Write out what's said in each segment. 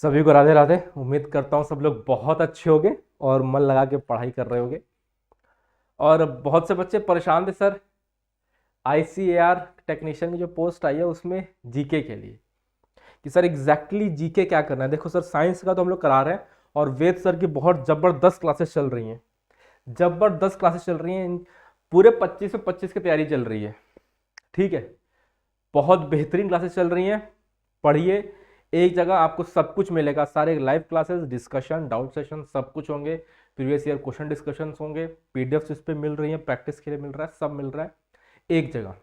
सभी को राधे राधे। उम्मीद करता हूँ सब लोग बहुत अच्छे होंगे और मन लगा के पढ़ाई कर रहे होंगे। और बहुत से बच्चे परेशान थे सर, आईसीएआर टेक्नीशियन की जो पोस्ट आई है उसमें जीके के लिए कि सर एग्जैक्टली जीके क्या करना है। देखो सर, साइंस का तो हम लोग करा रहे हैं और वेद सर की बहुत ज़बरदस्त क्लासेस चल रही हैं, ज़बरदस्त क्लासेस चल रही हैं। पूरे 25 में 25 की तैयारी चल रही है। ठीक है, बहुत बेहतरीन क्लासेस चल रही हैं। पढ़िए, एक जगह आपको सब कुछ मिलेगा, सारे live classes, discussion, doubt session सब कुछ होंगे। प्रीवियस ईयर क्वेश्चन डिस्कशन होंगे, पीडीएफ इस पे मिल रही है, प्रैक्टिस के लिए मिल रहा है, सब मिल रहा है एक जगह।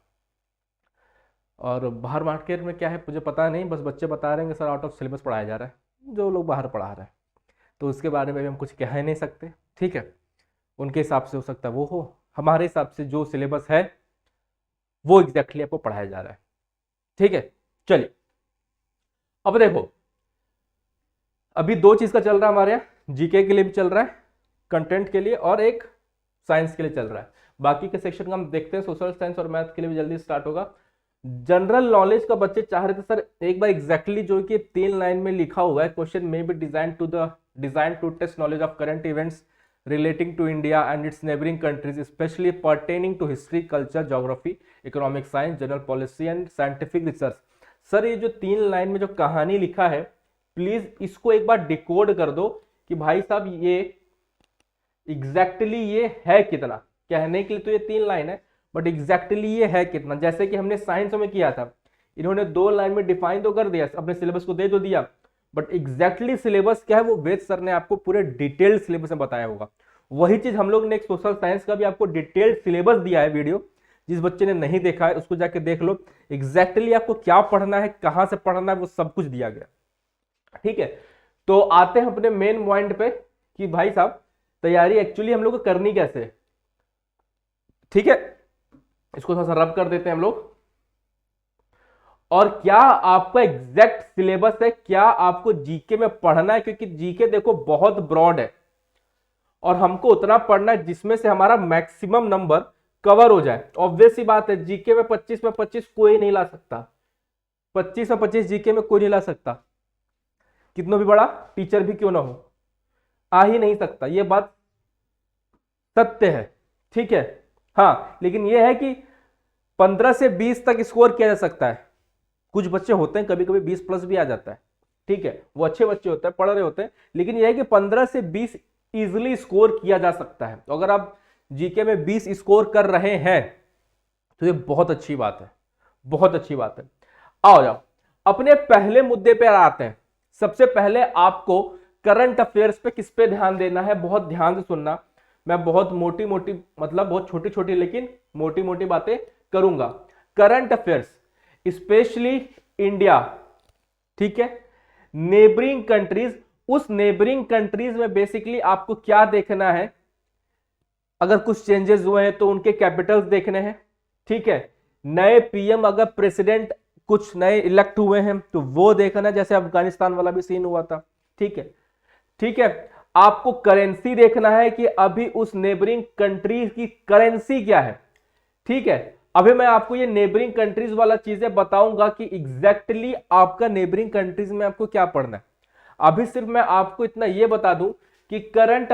और बाहर मार्केट में क्या है मुझे पता नहीं, बस बच्चे बता रहे हैं कि सर आउट ऑफ सिलेबस पढ़ाया जा रहा है, जो लोग बाहर पढ़ा रहे हैं। तो उसके बारे में भी हम कुछ कह नहीं सकते। ठीक है, उनके हिसाब से हो सकता है वो हो, हमारे हिसाब से जो सिलेबस है वो एग्जैक्टली आपको पढ़ाया जा रहा है। ठीक है, चलिए अब देखो, अभी दो चीज का चल रहा है हमारे यहाँ, जीके के लिए भी चल रहा है, कंटेंट के लिए, और एक साइंस के लिए चल रहा है। बाकी के सेक्शन का हम देखते हैं, सोशल साइंस और मैथ के लिए भी जल्दी स्टार्ट होगा। जनरल नॉलेज का बच्चे चाह रहे थे सर एक बार एग्जैक्टली जो कि 3 लाइन में लिखा हुआ है, क्वेश्चन में be designed to test knowledge of current events relating to India and its neighbouring countries specially pertaining to history, culture, geography, economic science, general policy and scientific research. Sir ये जो 3 line में जो कहानी लिखा है, please इसको एक बार decode कर दो कि भाई साहब ये एग्जैक्टली ये है कितना। कहने के लिए तो ये 3 लाइन है, बट एग्जैक्टली ये है कितना। जैसे कि हमने साइंस में किया था, इन्होंने 2 लाइन में डिफाइन तो कर दिया, अपने सिलेबस को दे तो दिया, बट एग्जैक्टली सिलेबस क्या है वो वेद सर ने आपको पूरे डिटेल्ड सिलेबस में बताया होगा। वही चीज हम लोग ने एक सोशल साइंस का भी आपको डिटेल्ड सिलेबस दिया है वीडियो, जिस बच्चे ने नहीं देखा है उसको जाके देख लो। एग्जैक्टली आपको क्या पढ़ना है, कहां से पढ़ना है, वो सब कुछ दिया गया। ठीक है, तो आते हैं अपने मेन पॉइंट पे कि भाई साहब तैयारी एक्चुअली हम लोग को करनी कैसे है। ठीक है, इसको थोड़ा सा रब कर देते हैं हम लोग। और क्या आपका एग्जैक्ट सिलेबस है, क्या आपको जीके में पढ़ना है, क्योंकि जीके देखो बहुत ब्रॉड है और हमको उतना पढ़ना है जिसमें से हमारा मैक्सिमम नंबर कवर हो जाए। ऑब्वियस सी बात है, जीके में 25 में 25 कोई नहीं ला सकता, 25 में 25 जीके में कोई नहीं ला सकता, कितना भी बड़ा टीचर भी क्यों ना हो, आ ही नहीं सकता, ये बात सत्य है। ठीक है, हाँ, लेकिन यह है कि 15 से 20 तक स्कोर किया जा सकता है। कुछ बच्चे होते हैं कभी कभी 20 प्लस भी आ जाता है, ठीक है, वो अच्छे बच्चे होते हैं, पढ़ रहे होते हैं, लेकिन यह है कि 15 से 20 इजिली स्कोर किया जा सकता है। तो अगर आप जीके में 20 स्कोर कर रहे हैं तो ये बहुत अच्छी बात है, बहुत अच्छी बात है। आओ जाओ अपने पहले मुद्दे पे आते हैं। सबसे पहले आपको करंट अफेयर्स पे किस पे ध्यान देना है, बहुत ध्यान से सुनना। मैं बहुत मोटी मोटी, मतलब बहुत छोटी छोटी लेकिन मोटी मोटी बातें करूंगा। करंट अफेयर्स स्पेशली इंडिया, ठीक है, नेबरिंग कंट्रीज, उस नेबरिंग कंट्रीज में बेसिकली आपको क्या देखना है, अगर कुछ चेंजेस हुए हैं तो उनके कैपिटल्स देखने हैं। ठीक है, नए पीएम अगर प्रेसिडेंट कुछ नए इलेक्ट हुए हैं तो वो देखना है, जैसे अफगानिस्तान वाला भी सीन हुआ था। ठीक है, ठीक है, आपको करेंसी देखना है कि अभी उस नेबरिंग कंट्रीज की करेंसी क्या है। ठीक है, अभी मैं आपको ये नेबरिंग कंट्रीज वाला चीजें बताऊंगा कि एग्जैक्टली आपका नेबरिंग कंट्रीज में आपको क्या पढ़ना है। अभी सिर्फ मैं आपको इतना ये बता दूं कि करंट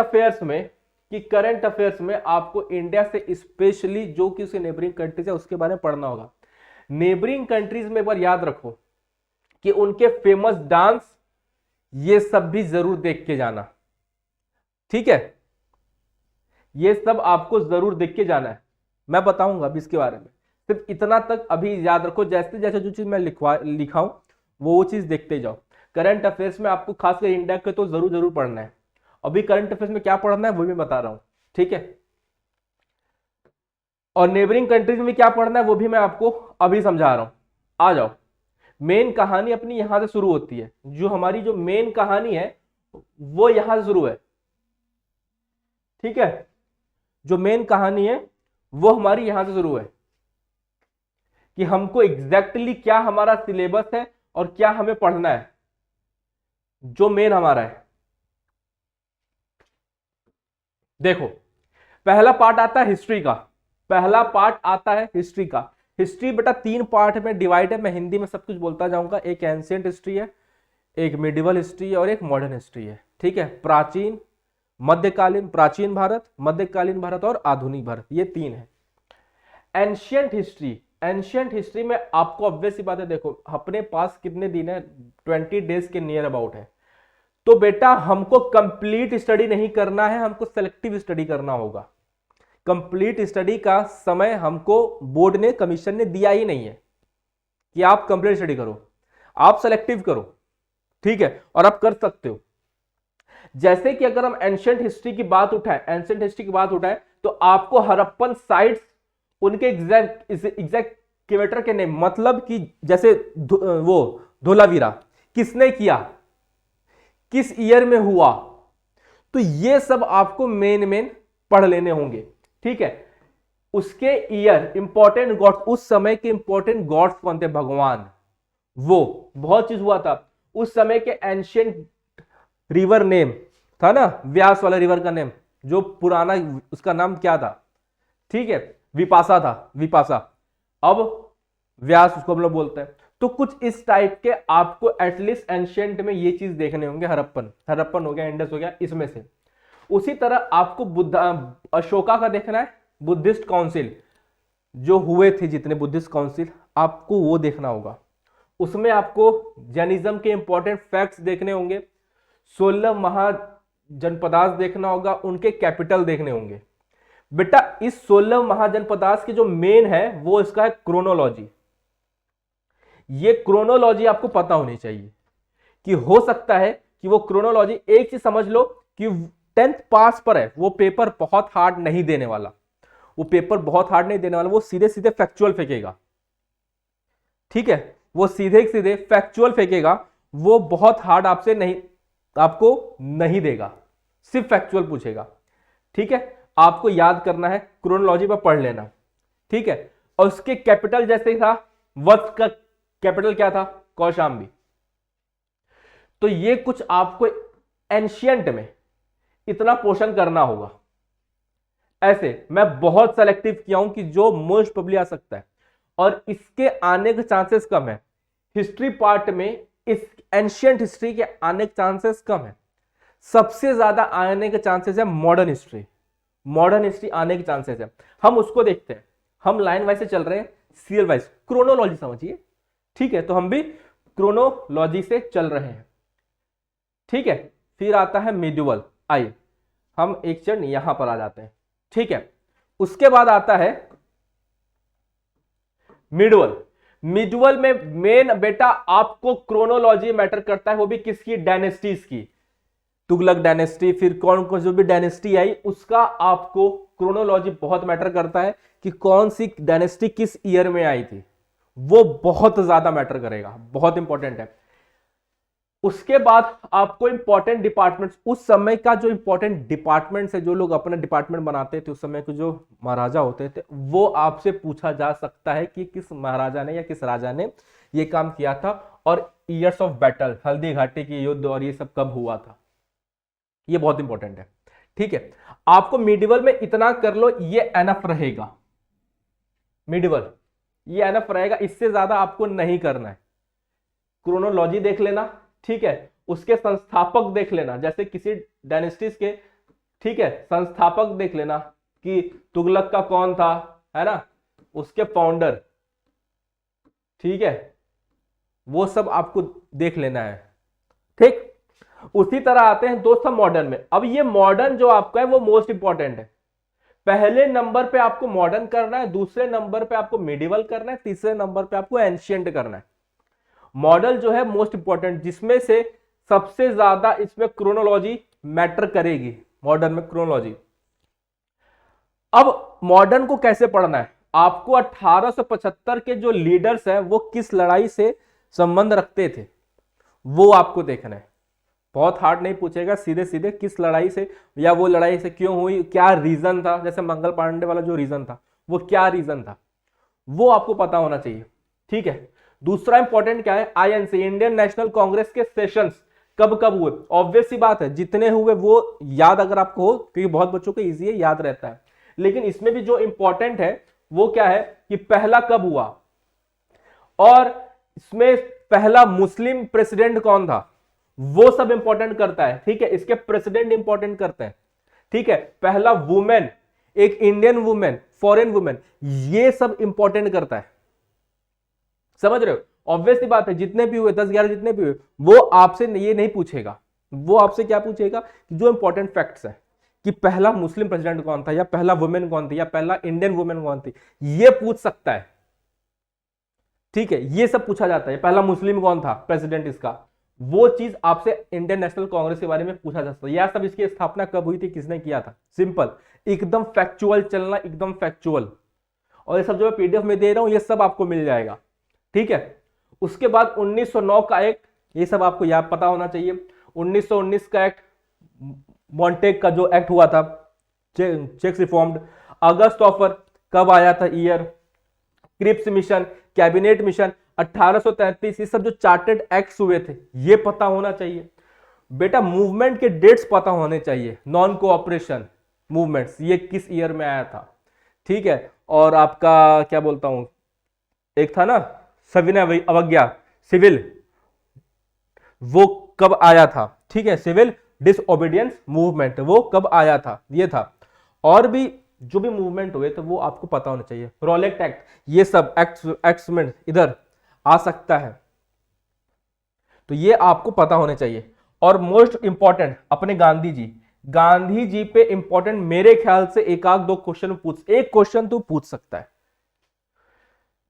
अफेयर्स में आपको इंडिया से स्पेशली जो कि उसके नेबरिंग कंट्रीज है उसके बारे में पढ़ना होगा। नेबरिंग कंट्रीज में एक बार याद रखो कि उनके फेमस डांस ये सब भी जरूर देख के जाना। ठीक है, ये सब आपको जरूर देख के जाना है, मैं बताऊंगा अभी इसके बारे में। सिर्फ इतना तक अभी याद रखो, जैसे जैसे जो चीज मैं लिखाऊं वो चीज देखते जाओ। करंट अफेयर्स में आपको खासकर इंडिया के तो जरूर जरूर पढ़ना है। अभी करंट अफेयर्स में क्या पढ़ना है वो भी बता रहा हूं। ठीक है, और नेबरिंग कंट्रीज में क्या पढ़ना है वो भी मैं आपको अभी समझा रहा हूं। आ जाओ, मेन कहानी अपनी यहां से शुरू होती है। जो हमारी जो मेन कहानी है वो यहां से शुरू है। ठीक है, जो मेन कहानी है वो हमारी यहां से शुरू है कि हमको एग्जैक्टली क्या हमारा सिलेबस है और क्या हमें पढ़ना है, जो मेन हमारा है। देखो, पहला पार्ट आता है हिस्ट्री का, पहला पार्ट आता है हिस्ट्री का। हिस्ट्री बेटा 3 पार्ट में डिवाइड है, मैं हिंदी में सब कुछ बोलता जाऊंगा। एक एंशिएंट हिस्ट्री है, एक मिडिवल हिस्ट्री है और एक मॉडर्न हिस्ट्री है। ठीक है, प्राचीन प्राचीन भारत, मध्यकालीन भारत और आधुनिक भारत, ये तीन है। एंशियंट हिस्ट्री में आपको ऑब्वियस सी बात है, देखो अपने पास कितने दिन है, 20 डेज के नियर अबाउट है। तो बेटा हमको कंप्लीट स्टडी नहीं करना है, हमको सेलेक्टिव स्टडी करना होगा। कंप्लीट स्टडी का समय हमको बोर्ड ने, कमीशन ने दिया ही नहीं है कि आप कंप्लीट स्टडी करो, आप सेलेक्टिव करो। ठीक है, और आप कर सकते हो। जैसे कि अगर हम एंशियंट हिस्ट्री की बात उठाएं तो आपको हड़प्पन साइट्स, उनके एग्जैक्टिवेटर के नेम, मतलब कि जैसे वो धोलावीरा किसने किया, किस ईयर में हुआ, तो ये सब आपको मेन पढ़ लेने होंगे। ठीक है, उसके ईयर, इंपॉर्टेंट गॉड्स, उस समय के इंपॉर्टेंट गॉड्स कौन थे, भगवान, वो बहुत चीज हुआ था उस समय के। एंशियंट रिवर नेम था ना, व्यास वाला रिवर का नेम, जो पुराना, उसका नाम क्या था, ठीक है, विपाशा था, विपाशा, अब व्यास उसको हम लोग बोलते हैं। तो कुछ इस टाइप के आपको एटलीस्ट एंशियंट में ये चीज देखने होंगे। हड़प्पन हो गया, इंडस हो गया, इसमें से। उसी तरह आपको अशोका का देखना है, बुद्धिस्ट काउंसिल जो हुए थे, जितने बुद्धिस्ट काउंसिल, आपको वो देखना होगा। उसमें आपको जैनिज्म के इंपॉर्टेंट फैक्ट्स देखने होंगे, 16 महाजनपदास देखना होगा, उनके कैपिटल देखने होंगे। बेटा इस 16 महाजनपदास की जो मेन है वो इसका है क्रोनोलॉजी। ये क्रोनोलॉजी आपको पता होनी चाहिए कि हो सकता है कि वो क्रोनोलॉजी, एक चीज समझ लो कि 10th पास पर है, वो पेपर बहुत हार्ड नहीं देने वाला, वो सीधे सीधे फैक्चुअल फेंकेगा। ठीक है, वो सीधे सीधे फैक्चुअल फेंकेगा, वो बहुत हार्ड आपको नहीं देगा, सिर्फ फैक्चुअल पूछेगा। ठीक है, आपको याद करना है, क्रोनोलॉजी पर पढ़ लेना। ठीक है, और उसके कैपिटल जैसे था, वत्स का कैपिटल क्या था, कौशाम्बी। तो ये कुछ आपको एंशियंट में इतना पोर्शन करना होगा। ऐसे मैं बहुत सेलेक्टिव किया हूं कि जो मोस्ट प्रोबेबली आ सकता है, और इसके आने के चांसेस कम है। हिस्ट्री पार्ट में इस एंशियंट हिस्ट्री के आने के चांसेस कम है। सबसे ज्यादा आने के चांसेस है मॉडर्न हिस्ट्री आने के चांसेस है। हम उसको देखते हैं, हम लाइन वाइज से चल रहे हैं, सीरियल वाइज, क्रोनोलॉजी समझिए। ठीक है, तो हम भी क्रोनोलॉजी से चल रहे हैं। ठीक है, फिर आता है मिडिवल। आइए हम एक चरण यहां पर आ जाते हैं। ठीक है, उसके बाद आता है मिडिवल में मेन बेटा आपको क्रोनोलॉजी मैटर करता है, वो भी किसकी, डायनेस्टीज की। तुगलक डायनेस्टी, फिर कौन कौन जो भी डायनेस्टी आई, उसका आपको क्रोनोलॉजी बहुत मैटर करता है कि कौन सी डायनेस्टी किस ईयर में आई थी, वो बहुत ज्यादा मैटर करेगा, बहुत इंपॉर्टेंट है। उसके बाद आपको इंपॉर्टेंट डिपार्टमेंट्स, उस समय का जो इंपॉर्टेंट डिपार्टमेंट्स है, जो लोग अपना डिपार्टमेंट बनाते थे उस समय के जो महाराजा होते थे, वो आपसे पूछा जा सकता है कि किस महाराजा ने या किस राजा ने ये काम किया था, और years of battle, Haldi Ghati की युद्ध और ये सब कब हुआ था, ये बहुत इंपॉर्टेंट है। ठीक है, आपको मिडिवल में इतना कर लो, ये एनफ रहेगा। मिडिवल ये एनफ रहेगा, इससे ज्यादा आपको नहीं करना है। क्रोनोलॉजी देख लेना, ठीक है, उसके संस्थापक देख लेना, जैसे किसी डायनेस्टीज के, ठीक है, संस्थापक देख लेना कि तुगलक का कौन था, है ना, उसके फाउंडर, ठीक है, वो सब आपको देख लेना है। ठीक, उसी तरह आते हैं दोस्त हम मॉडर्न में। अब ये मॉडर्न जो आपका है वो मोस्ट इंपॉर्टेंट है। पहले नंबर पे आपको मॉडर्न करना है, दूसरे नंबर पे आपको मिडिवल करना है, तीसरे नंबर पे आपको एंशियंट करना है। मॉडल जो है मोस्ट इंपॉर्टेंट, जिसमें से सबसे ज्यादा इसमें क्रोनोलॉजी मैटर करेगी, मॉडर्न में क्रोनोलॉजी। अब मॉडर्न को कैसे पढ़ना है, आपको 1875 के जो लीडर्स हैं वो किस लड़ाई से संबंध रखते थे, वो आपको देखना है। बहुत हार्ड नहीं पूछेगा, सीधे सीधे किस लड़ाई से, या वो लड़ाई से क्यों हुई, क्या रीजन था, जैसे मंगल पांडे वाला जो रीजन था, वो क्या रीजन था, वो आपको पता होना चाहिए। ठीक है, दूसरा इंपॉर्टेंट क्या है, आईएनसी, इंडियन नेशनल कांग्रेस के सेशंस कब कब हुए। ऑब्वियस सी बात है, जितने हुए वो याद अगर आपको हो, क्योंकि बहुत बच्चों को इजी है, याद रहता है। लेकिन इसमें भी जो इंपॉर्टेंट है वो क्या है कि पहला कब हुआ, और इसमें पहला मुस्लिम प्रेसिडेंट कौन था, वो सब इंपॉर्टेंट करता है, ठीक है। इसके प्रेसिडेंट इंपॉर्टेंट करते हैं, ठीक है। पहला वुमेन, एक इंडियन वुमेन, फॉरेन वुमेन, ये सब इंपॉर्टेंट करता है, समझ रहे हो। ऑब्वियसली बात है, जितने भी हुए 10-11 जितने भी हुए, वो आपसे ये नहीं पूछेगा, वो आपसे क्या पूछेगा कि जो इंपॉर्टेंट फैक्ट्स है कि पहला मुस्लिम प्रेसिडेंट कौन था, या पहला वुमेन कौन थी, या पहला इंडियन वुमेन कौन थी, ये पूछ सकता है, ठीक है। ये सब पूछा जाता है, पहला मुस्लिम कौन था प्रेसिडेंट इसका, वो चीज आपसे इंडियन नेशनल कांग्रेस के बारे में पूछा जा सकता है। यह सब, इसकी स्थापना कब हुई थी, किसने किया था, सिंपल, एकदम फैक्चुअल चलना, एकदम फैक्चुअल। और ये सब जो मैं पीडीएफ में दे रहा हूं, ये सब आपको मिल जाएगा, ठीक है। उसके बाद 1909 का एक्ट, ये सब आपको याद पता होना चाहिए। 1919 का एक्ट, मॉन्टेग का जो एक्ट हुआ था, चेक्स रिफॉर्म्ड। अगस्त ऑफर कब आया था, year. Cripps mission, cabinet mission 1833, ये सब जो चार्टेड एक्ट्स हुए थे, ये पता होना चाहिए बेटा। मूवमेंट के डेट्स पता होने चाहिए, नॉन कोऑपरेशन मूवमेंट्स, ये किस ईयर में आया था, ठीक है। और आपका क्या बोलता हूं, एक था ना सविनय अवज्ञा, सिविल, वो कब आया था, ठीक है। सिविल डिसओबीडियंस मूवमेंट, वो कब आया था, ये था। और भी जो भी मूवमेंट हुए तो वो आपको पता होना चाहिए। रॉलेट एक्ट, ये सब एक्ट्स में इधर आ सकता है, तो ये आपको पता होने चाहिए। और मोस्ट इंपॉर्टेंट अपने गांधी जी पे इंपॉर्टेंट मेरे ख्याल से एक आध दो क्वेश्चन एक क्वेश्चन तो पूछ सकता है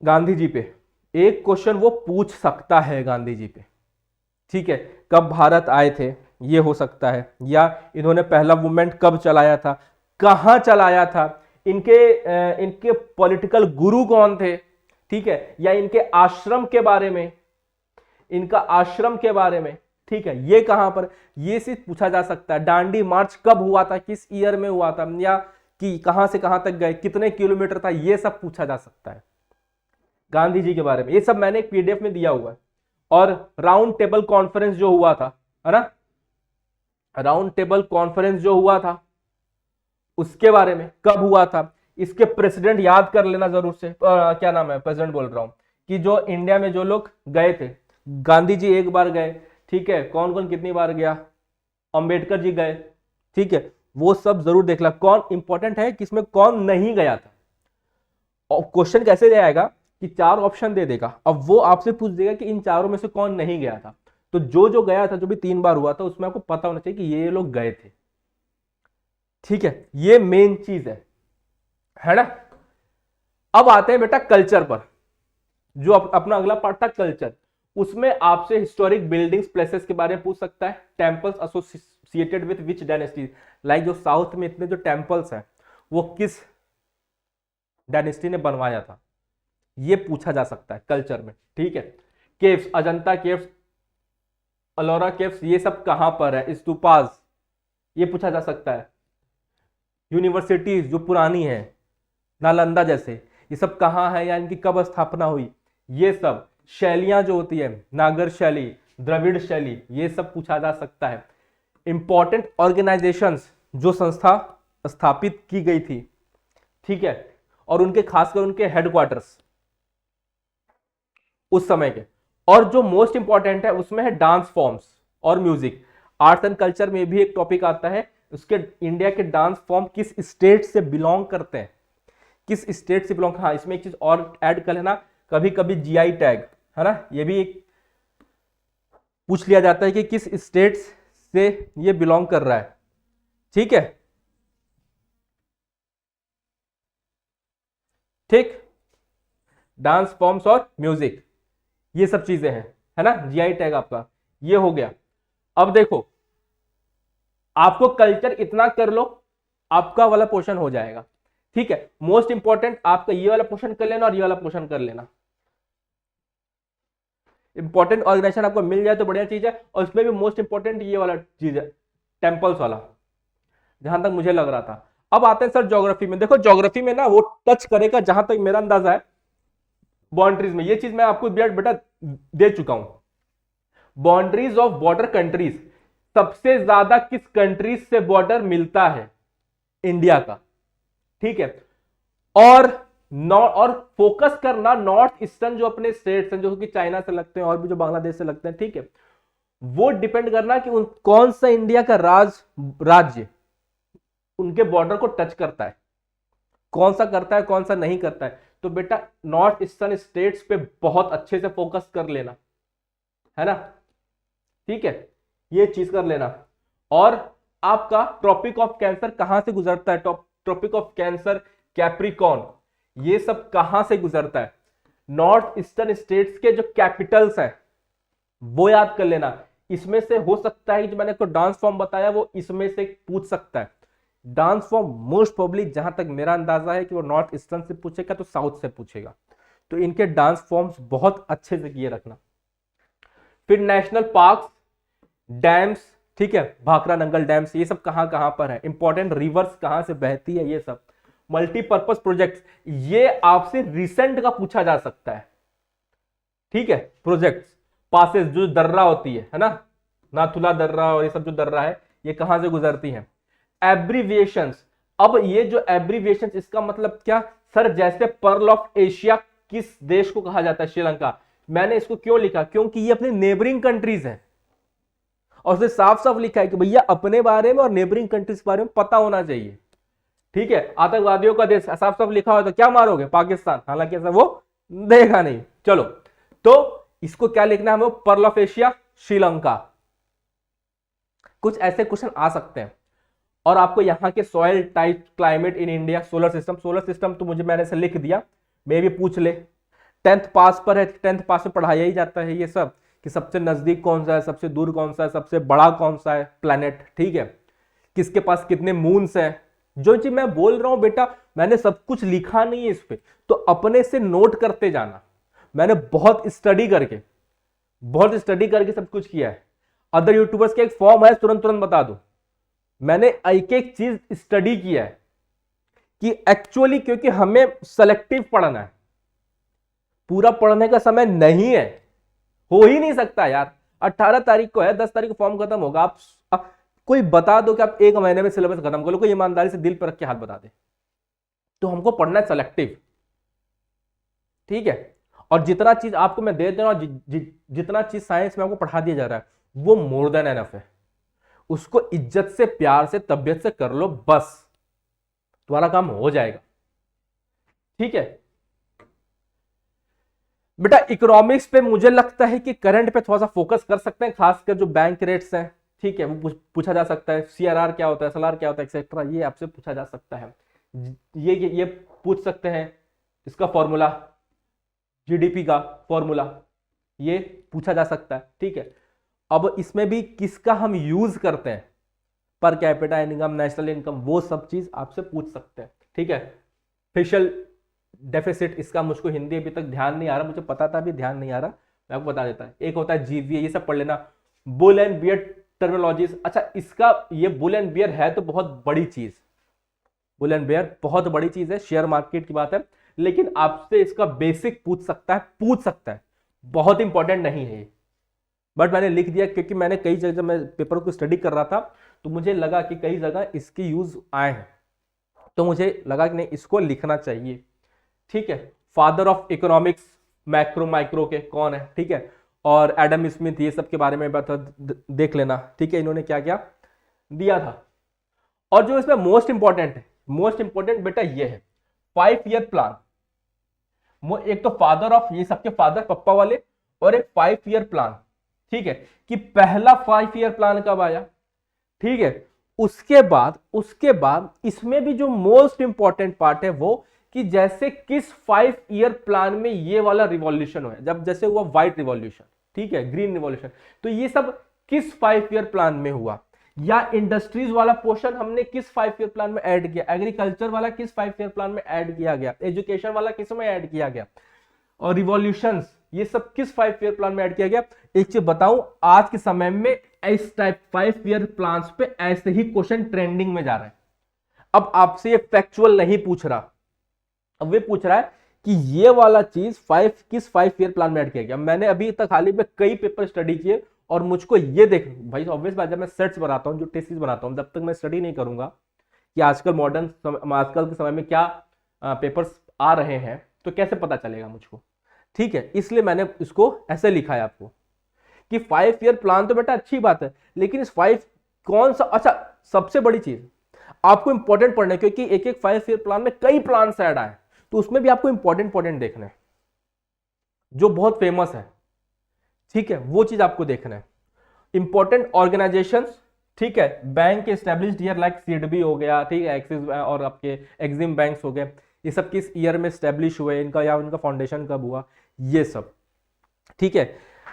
गांधी जी पे, एक क्वेश्चन वो पूछ सकता है गांधी जी पे, ठीक है। कब भारत आए थे, ये हो सकता है, या इन्होंने पहला मूवमेंट कब चलाया था, कहां चलाया था, इनके पॉलिटिकल गुरु कौन थे, ठीक है, या इनके आश्रम के बारे में, इनका आश्रम के बारे में, ठीक है, ये कहां पर, ये चीज पूछा जा सकता है। दांडी मार्च कब हुआ था, किस ईयर में हुआ था, या कि कहां से कहां तक गए, कितने किलोमीटर था, ये सब पूछा जा सकता है गांधी जी के बारे में। ये सब मैंने एक पीडीएफ में दिया हुआ है। और राउंड टेबल कॉन्फ्रेंस जो हुआ था, है ना, राउंड टेबल कॉन्फ्रेंस जो हुआ था, उसके बारे में कब हुआ था, इसके प्रेसिडेंट याद कर लेना जरूर से। क्या नाम है, प्रेसिडेंट बोल रहा हूं, कि जो इंडिया में जो लोग गए थे, गांधी जी एक बार गए, ठीक है, कौन कौन कितनी बार गया, अंबेडकर जी गए, ठीक है, वो सब जरूर देख ला। कौन इंपॉर्टेंट है किसमें कौन नहीं गया था, और क्वेश्चन कैसे दे आएगा कि 4 ऑप्शन दे देगा, अब वो आपसे पूछ देगा कि इन चारों में से कौन नहीं गया था। तो जो जो गया था, जो भी 3 बार हुआ था, उसमें आपको पता होना चाहिए कि ये लोग गए थे, ठीक है। ये मेन चीज है ना। अब आते हैं बेटा कल्चर पर, जो अपना अगला पार्ट था कल्चर। उसमें आपसे हिस्टोरिक बिल्डिंग्स प्लेसेस के बारे में पूछ सकता है। Temples associated with which dynasty, like जो साउथ में इतने जो टेंपल्स हैं, वो किस डायनेस्टी ने बनवाया था, ये पूछा जा सकता है कल्चर में, ठीक है। Caves, Ajanta caves, Ellora caves, ये सब कहां पर है, स्तूपास, ये पूछा जा सकता है। यूनिवर्सिटीज जो पुरानी है, नालंदा जैसे, ये सब कहां है, या इनकी कब स्थापना हुई, ये सब। शैलियां जो होती है, नागर शैली, द्रविड़ शैली, ये सब पूछा जा सकता है। इंपॉर्टेंट ऑर्गेनाइजेशंस, जो संस्था स्थापित की गई थी, ठीक है, और उनके खासकर उनके हेडक्वार्टर्स उस समय के। और जो मोस्ट इंपॉर्टेंट है उसमें है डांस फॉर्म्स और म्यूजिक। आर्ट्स एंड कल्चर में भी एक टॉपिक आता है, उसके इंडिया के डांस फॉर्म किस स्टेट से बिलोंग करते हैं, किस स्टेट से बिलोंग। हाँ, इसमें एक चीज और ऐड कर लेना, कभी कभी जीआई टैग, है ना, ये भी एक पूछ लिया जाता है कि किस स्टेट से ये बिलोंग कर रहा है, ठीक है, ठीक। डांस फॉर्म्स और म्यूजिक, ये सब चीजें हैं, है ना, जीआई टैग आपका ये हो गया। अब देखो, आपको कल्चर इतना कर लो, आपका वाला पोर्शन हो जाएगा, ठीक है। मोस्ट इंपॉर्टेंट आपका ये वाला पोर्शन कर लेना और ये वाला पोर्शन कर लेना। इंपॉर्टेंट ऑर्गेनाइजेशन आपको मिल जाए तो बढ़िया चीज है, और उसमें भी मोस्ट इंपॉर्टेंट ये वाला चीज है, टेम्पल्स वाला, जहां तक मुझे लग रहा था। अब आते हैं सर ज्योग्राफी में। देखो ज्योग्राफी में ना वो टच करेगा, जहां तक मेरा अंदाजा है, बाउंड्रीज में। ये चीज मैं आपको बेटा दे चुका हूं। बाउंड्रीज ऑफ बॉर्डर कंट्रीज, सबसे ज्यादा किस कंट्रीज से बॉर्डर मिलता है, इंडिया का, ठीक है। और फोकस करना नॉर्थ ईस्टर्न जो अपने स्टेट्स हैं, जो कि चाइना से लगते हैं और भी जो बांग्लादेश से लगते हैं, ठीक है, वो डिपेंड करना कि कौन सा इंडिया का राज्य उनके बॉर्डर को टच करता है, कौन सा करता है कौन सा नहीं करता है। तो बेटा नॉर्थ ईस्टर्न स्टेट्स पे बहुत अच्छे से फोकस कर लेना, है ना, ठीक है, ये चीज कर लेना। और आपका ट्रॉपिक ऑफ कैंसर कहां से गुजरता है, ट्रॉपिक ऑफ कैंसर, कैप्रिकॉर्न, ये सब कहां से गुजरता है, नॉर्थ ईस्टर्न स्टेट्स के जो कैपिटल्स हैं वो याद कर लेना। इसमें से हो सकता है कि जो मैंने आपको डांस फॉर्म बताया वो इसमें से पूछ सकता है। डांस फॉर्म मोस्ट प्रोबेबली, जहां तक मेरा अंदाजा है कि वो नॉर्थ ईस्टर्न से पूछेगा तो साउथ से पूछेगा, तो इनके डांस फॉर्म्स बहुत अच्छे से किए रखना। फिर नेशनल पार्क, डैम्स, ठीक है, भाखड़ा नंगल डैम्स, ये सब कहां कहां पर है, इंपॉर्टेंट रिवर्स कहां से बहती है, ये सब। मल्टीपर्पज प्रोजेक्ट्स, ये आपसे रिसेंट का पूछा जा सकता है, ठीक है, प्रोजेक्ट्स, पासेस, जो दर्रा होती है ना, नाथुला दर्रा और ये सब जो दर्रा है ये कहां से गुजरती है। एब्रीविएशंस, अब ये जो एब्रीविएशंस, इसका मतलब क्या सर, जैसे पर्ल ऑफ एशिया किस देश को कहा जाता है, श्रीलंका। मैंने इसको क्यों लिखा, क्योंकि ये अपने नेबरिंग कंट्रीज है और उसने साफ साफ लिखा है कि भैया अपने बारे में और नेबरिंग कंट्रीज के बारे में पता होना चाहिए, ठीक है। आतंकवादियों का देश साफ साफ लिखा हो तो क्या मारोगे, पाकिस्तान, हालांकि ऐसा वो देखा नहीं। चलो, तो इसको क्या लिखना है हमें, पर्ल ऑफ एशिया श्रीलंका। कुछ ऐसे क्वेश्चन आ सकते हैं। और आपको यहां के soil type, climate in India, solar system तो मुझे मैंने से लिख दिया, मे भी पूछ ले, 10th पास पर है, 10th पास में पढ़ाया ही जाता है ये सब, कि सबसे नजदीक कौन सा है, सबसे दूर कौन सा है, सबसे बड़ा कौन सा है प्लैनेट, ठीक है, किसके पास कितने मून्स हैं। जो चीज मैं बोल रहा हूं बेटा, मैंने सब कुछ लिखा नहीं है इस पे, तो अपने से नोट करते जाना। मैंने बहुत स्टडी करके सब कुछ किया है। अदर यूट्यूबर्स का एक फॉर्म है, तुरंत बता दो, मैंने एक एक चीज स्टडी किया है कि एक्चुअली, क्योंकि हमें सेलेक्टिव पढ़ना है, पूरा पढ़ने का समय नहीं है, हो ही नहीं सकता यार। 18 तारीख को है, 10 तारीख को फॉर्म खत्म होगा। आप कोई बता दो कि आप एक महीने में सिलेबस खत्म कर लो, कोई ईमानदारी से दिल पर रख के हाथ बता दे। तो हमको पढ़ना है सेलेक्टिव, ठीक है। और जितना चीज आपको मैं दे दे रहा हूं, जितना चीज साइंस में आपको पढ़ा दिया जा रहा है वो मोर देन एनफ है। उसको इज्जत से, प्यार से, तबियत से कर लो, बस तुम्हारा काम हो जाएगा, ठीक है बेटा। इकोनॉमिक्स पे मुझे लगता है कि करंट पे थोड़ा सा फोकस कर सकते हैं, खासकर जो बैंक रेट्स हैं, ठीक है, वो पूछा जा सकता है। सीआरआर क्या होता है, एसएलआर क्या होता है, एक्सेट्रा, ये आपसे पूछा जा सकता है। ये पूछ सकते हैं, इसका फॉर्मूला, जीडीपी का फॉर्मूला, ये पूछा जा सकता है, ठीक है। अब इसमें भी किसका हम यूज करते हैं, per capita income, national income, वो सब चीज आपसे पूछ सकते हैं, ठीक है। फिशल डेफिसिट, इसका मुझको हिंदी अभी तक ध्यान नहीं आ रहा, मुझे पता था अभी ध्यान नहीं आ रहा, मैं आपको बता देता है। एक होता है जीवीए, ये सब पढ़ लेना। बुल एंड बियर टर्मिनोलॉजीज, अच्छा इसका, ये बुल एंड बियर है तो बहुत बड़ी चीज, बुल एंड बियर बहुत बड़ी चीज है, शेयर मार्केट की बात है, लेकिन आपसे इसका बेसिक पूछ सकता है, बहुत इंपॉर्टेंट नहीं है, बट मैंने लिख दिया क्योंकि मैंने कई जगह, जब मैं पेपर को स्टडी कर रहा था तो मुझे लगा कि कई जगह इसके यूज आए हैं, तो मुझे लगा कि नहीं, इसको लिखना चाहिए, ठीक है। Father of economics macro micro के कौन है, ठीक है, और एडम स्मिथ, ये सब के बारे में देख लेना, ठीक है, इन्होंने क्या क्या दिया था। और जो इसमें मोस्ट इंपॉर्टेंट बेटा ये है 5 ईयर प्लान। एक तो फादर ऑफ, ये सबके फादर पप्पा वाले, और एक 5 ईयर प्लान, ठीक है, कि पहला 5 ईयर प्लान कब आया, ठीक है। उसके बाद इसमें भी जो मोस्ट इंपॉर्टेंट पार्ट है वो, कि जैसे किस 5 ईयर प्लान में ये वाला रिवॉल्यूशन हुआ, जब जैसे हुआ व्हाइट रिवॉल्यूशन, ठीक है, ग्रीन रिवॉल्यूशन, तो ये सब किस 5 ईयर प्लान में हुआ, या इंडस्ट्रीज वाला पोर्शन हमने किस 5 ईयर प्लान में ऐड किया, एग्रीकल्चर वाला किस 5 ईयर प्लान में ऐड किया गया, एजुकेशन वाला किस में ऐड किया गया, और रिवॉल्यूशंस, ये सब किस 5 ईयर प्लान में ऐड किया गया। एक चीज बताऊं, आज के समय में इस टाइप 5 ईयर प्लान्स पे ऐसे ही क्वेश्चन ट्रेंडिंग में जा रहे हैं। अब आपसे ये फैक्चुअल नहीं पूछ रहा, अब वे पूछ रहा है कि ये वाला चीज किस 5 ईयर प्लान में ऐड किया गया। मैंने अभी तक हाल ही में कई पेपर स्टडी किए और मुझको ये देख, भाई ऑब्वियस बात, जब मैं सेट्स बनाता हूँ, जो टेस्ट बनाता हूँ, जब तक मैं स्टडी नहीं करूंगा कि आजकल आजकल के समय में क्या पेपर्स आ रहे हैं, तो कैसे पता चलेगा मुझको, ठीक है। इसलिए मैंने इसको ऐसे लिखा है आपको कि 5 ईयर प्लान तो बेटा अच्छी बात है, लेकिन इस 5 कौन सा, अच्छा सबसे बड़ी चीज आपको इंपॉर्टेंट पढ़ना है, क्योंकि एक एक 5 ईयर प्लान में कई प्लान ऐड आए, तो उसमें भी आपको इंपॉर्टेंट देखना है जो बहुत फेमस है, ठीक है, वो चीज आपको देखना है। इंपॉर्टेंट ऑर्गेनाइजेशंस, ठीक है, बैंक एस्टेब्लिश्ड ईयर लाइक सीडबी हो गया, ठीक है, एक्सिस और आपके एक्सिम बैंक्स हो गए, ये सब किस ईयर में स्टैब्लिश हुए, इनका या उनका फाउंडेशन कब हुआ, ये सब, ठीक है।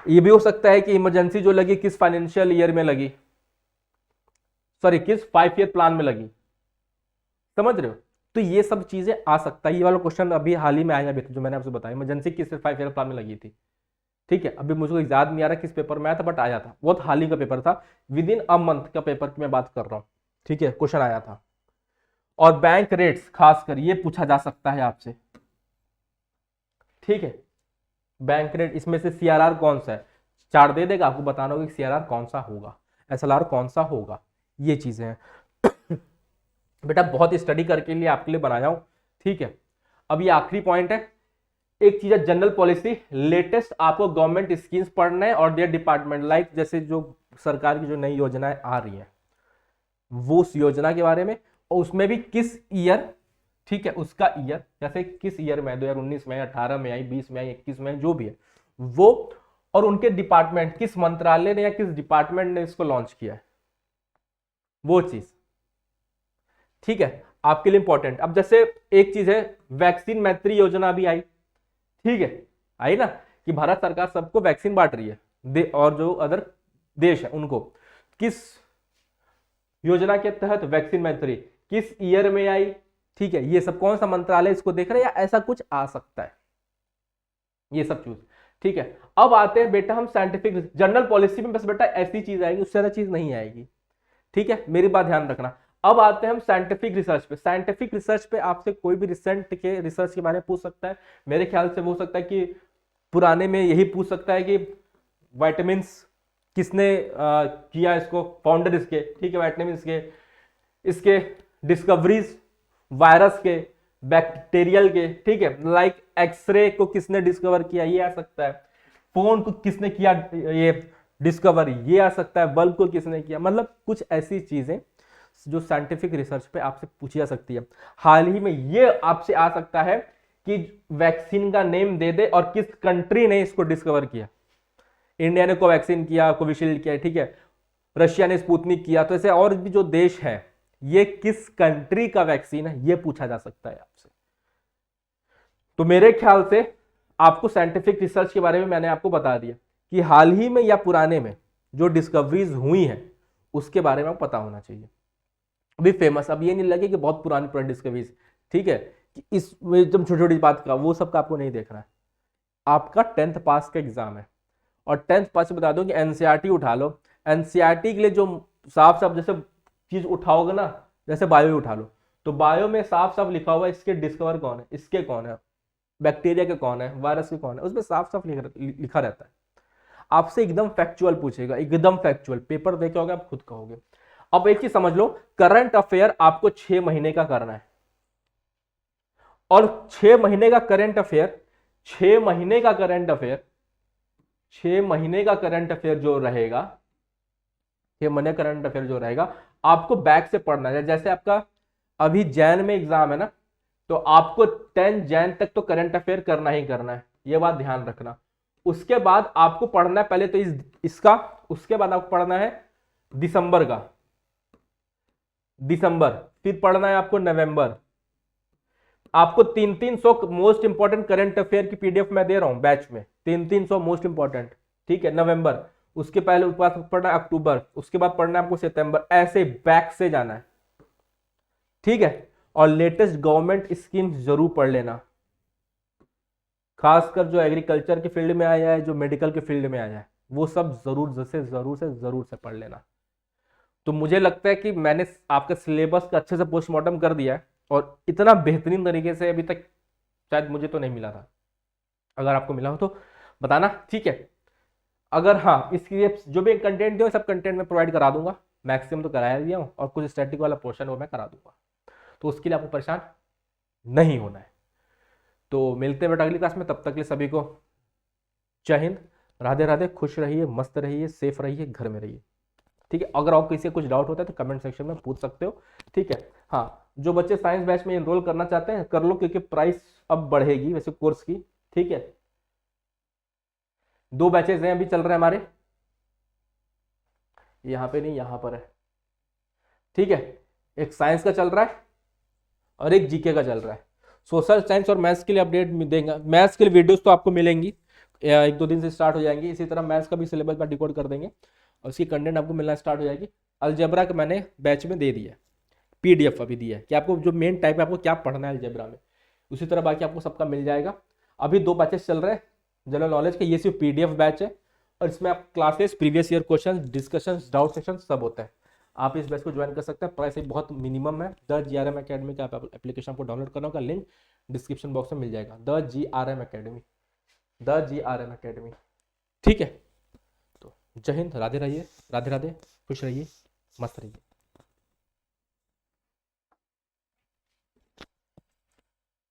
ये भी हो सकता है कि इमरजेंसी जो लगी किस फाइनेंशियल ईयर में लगी, सॉरी किस 5 ईयर प्लान में लगी, समझ रहे हो। तो ये सब चीजें आ सकता है। ये वाला क्वेश्चन अभी हाल ही में आया, अभी जो मैंने आपसे बताया, इमरजेंसी किस 5 ईयर प्लान में लगी थी, ठीक है। अभी मुझे याद नहीं आ रहा किस पेपर में आया था, बट आया था, बहुत हाल ही का पेपर था, विद इन अ मंथ का पेपर की मैं बात कर रहा हूं, ठीक है, क्वेश्चन आया था। और बैंक रेट्स खासकर ये पूछा जा सकता है आपसे, ठीक है, बैंक रेट, इसमें से सीआरआर कौन सा है, 4 दे देगा, आपको बताना होगा कि सीआरआर कौन सा होगा, एसएलआर कौन सा होगा, ये चीजें हैं। बेटा बहुत स्टडी करके लिए आपके लिए बनाया हूं, ठीक है। अब ये आखिरी पॉइंट है, एक चीज है जनरल पॉलिसी, लेटेस्ट आपको गवर्नमेंट स्कीम्स पढ़ना है और देयर डिपार्टमेंट, लाइक जैसे जो सरकार की जो नई योजनाएं आ रही हैं वो उस योजना के बारे में, और उसमें भी किस ईयर, ठीक है, उसका ईयर, जैसे किस ईयर में, 2019 में, 18 में आई, 20 में आई, 21 में, जो भी है वो, और उनके डिपार्टमेंट, किस मंत्रालय ने या किस डिपार्टमेंट ने इसको लॉन्च किया है, वो चीज, ठीक है, आपके लिए इंपॉर्टेंट। अब जैसे एक चीज है, वैक्सीन मैत्री योजना भी आई, ठीक है, आई ना, कि भारत सरकार सबको वैक्सीन बांट रही है, और जो अदर देश है उनको, किस योजना के तहत वैक्सीन मैत्री, किस ईयर में आई, ठीक है, ये सब कौन सा मंत्रालय इसको देख रहे हैं, या ऐसा कुछ आ सकता है, ये सब चीज, ठीक है। अब आते हैं बेटा हम साइंटिफिक, जनरल पॉलिसी में बस बेटा ऐसी चीज आएगी, उससे ज्यादा चीज नहीं आएगी, ठीक है, मेरी बात ध्यान रखना। अब आते हैं हम साइंटिफिक रिसर्च पे, साइंटिफिक रिसर्च पे आपसे कोई भी रिसेंट के रिसर्च के बारे में पूछ सकता है, मेरे ख्याल से वो हो सकता है कि पुराने में यही पूछ सकता है कि वाइटामिन किसने किया, इसको फाउंडर इसके, ठीक है, वाइटामिन के, इसके डिस्कवरीज, वायरस के, बैक्टीरियल के, ठीक है, लाइक एक्सरे को किसने डिस्कवर किया, ये आ सकता है, फोन को किसने किया ये डिस्कवर, ये आ सकता है, बल्ब को किसने किया, मतलब कुछ ऐसी चीजें जो साइंटिफिक रिसर्च पे आपसे पूछी जा सकती है। हाल ही में ये आपसे आ सकता है कि वैक्सीन का नेम दे दे और किस कंट्री ने इसको डिस्कवर किया, इंडिया ने कोवैक्सीन किया, कोविशील्ड किया, ठीक है, रशिया ने स्पुतनिक किया, तो ऐसे और भी जो देश है, ये किस कंट्री का वैक्सीन है, ये पूछा जा सकता है आपसे। तो मेरे ख्याल से आपको साइंटिफिक रिसर्च के बारे में मैंने आपको बता दिया कि हाल ही में या पुराने में जो डिस्कवरीज हुई हैं उसके बारे में आपको पता होना चाहिए, अभी फेमस, अब ये नहीं लगे कि बहुत पुरानी डिस्कवरीज, ठीक है, कि इस एकदम छोटी छोटी बात का वो सब का आपको नहीं देखना है। आपका 10th पास का एग्जाम है, और 10th पास बता दो कि एनसीईआरटी उठा लो, एनसीईआरटी के लिए जो साफ साफ जैसे चीज उठाओगे ना, जैसे बायो उठा लो, तो बायो में साफ साफ लिखा हुआ है इसके डिस्कवर कौन है, इसके कौन है, बैक्टीरिया के कौन है, वायरस के कौन है, उसमें साफ साफ लिखा रहता है। आपसे एकदम फैक्चुअल पूछेगा, एकदम फैक्चुअल, पेपर देखे होगे आप खुद कहोगे। अब एक चीज समझ लो, करंट अफेयर आपको 6 महीने का करना है, और 6 महीने का करंट अफेयर, 6 महीने का करंट अफेयर, 6 महीने का करंट अफेयर जो रहेगा, 6 महीने करंट अफेयर जो रहेगा आपको बैक से पढ़ना है। जैसे आपका अभी जैन में एग्जाम है ना, तो आपको 10 जैन तक तो करंट अफेयर करना ही करना है, ये बात ध्यान रखना। उसके बाद आपको पढ़ना है पहले तो इसका, उसके बाद आपको पढ़ना है दिसंबर का, दिसंबर, फिर पढ़ना है आपको नवंबर। आपको 300 मोस्ट इंपॉर्टेंट करंट अफेयर की पीडीएफ मैं दे रहा हूं बैच में, 300 मोस्ट इंपॉर्टेंट, ठीक है, नवंबर, उसके पहले उसके बाद पढ़ना है अक्टूबर, उसके बाद पढ़ना है आपको सितंबर, ऐसे बैक से जाना है, ठीक है। और लेटेस्ट गवर्नमेंट स्कीम जरूर पढ़ लेना, खासकर जो एग्रीकल्चर के फील्ड में आया है, जो मेडिकल के फील्ड में आया है, वो सब जरूर से पढ़ लेना। तो मुझे लगता है कि मैंने आपका सिलेबस का अच्छे से पोस्टमार्टम कर दिया है, और इतना बेहतरीन तरीके से अभी तक शायद मुझे तो नहीं मिला था, अगर आपको मिला हो तो बताना, ठीक है। अगर हाँ, इसके जो भी कंटेंट दिया सब कंटेंट मैं प्रोवाइड करा दूंगा, मैक्सिमम तो कराया दिया हूँ, और कुछ स्टैटिक वाला पोर्शन वो मैं करा दूंगा, तो उसके लिए आपको परेशान नहीं होना है। तो मिलते हैं बेटा अगली क्लास में, तब तक के लिए सभी को जय हिंद, राधे राधे, खुश रहिए, मस्त रहिए, सेफ रहिए, घर में रहिए। ठीक है, अगर आपको किसी से कुछ डाउट होता है तो कमेंट सेक्शन में पूछ सकते हो। ठीक है, हाँ, जो बच्चे साइंस बैच में एनरोल करना चाहते हैं कर लो, क्योंकि प्राइस अब बढ़ेगी वैसे कोर्स की। ठीक है, 2 बैचेज हैं अभी चल रहे हैं हमारे, यहाँ पे नहीं, यहाँ पर है। ठीक है, एक साइंस का चल रहा है और एक जीके का चल रहा है। सोशल साइंस और मैथ्स के लिए अपडेट देंगे, मैथ्स के लिए वीडियोस तो आपको मिलेंगी, 1-2 दिन से स्टार्ट हो जाएंगी। इसी तरह मैथ्स का भी सिलेबस का डिकोड कर देंगे और उसकी कंटेंट आपको मिलना स्टार्ट हो जाएगी। अलजेब्रा का मैंने बैच में दे दिया, पीडीएफ अभी दिया है कि आपको जो मेन टाइप है आपको क्या पढ़ना है अलजेब्रा में, उसी तरह बाकी आपको सबका मिल जाएगा। अभी 2 बैचेस चल रहे हैं जनरल नॉलेज के, ये सिर्फ पीडीएफ बैच है और इसमें आप classes, previous year question, discussion, doubt section सब होता है। आप इस बैच को ज्वाइन कर सकते हैं, प्राइस एक बहुत मिनिमम है। द जीआरएम अकेडमी का एप्लीकेशन आपको डाउनलोड करना होगा, लिंक डिस्क्रिप्शन बॉक्स में मिल जाएगा। The GRM academy, the GRM academy. ठीक है, तो जय हिंद, राधे रहिए, राधे राधे, खुश रहिए, मस्त रहिए।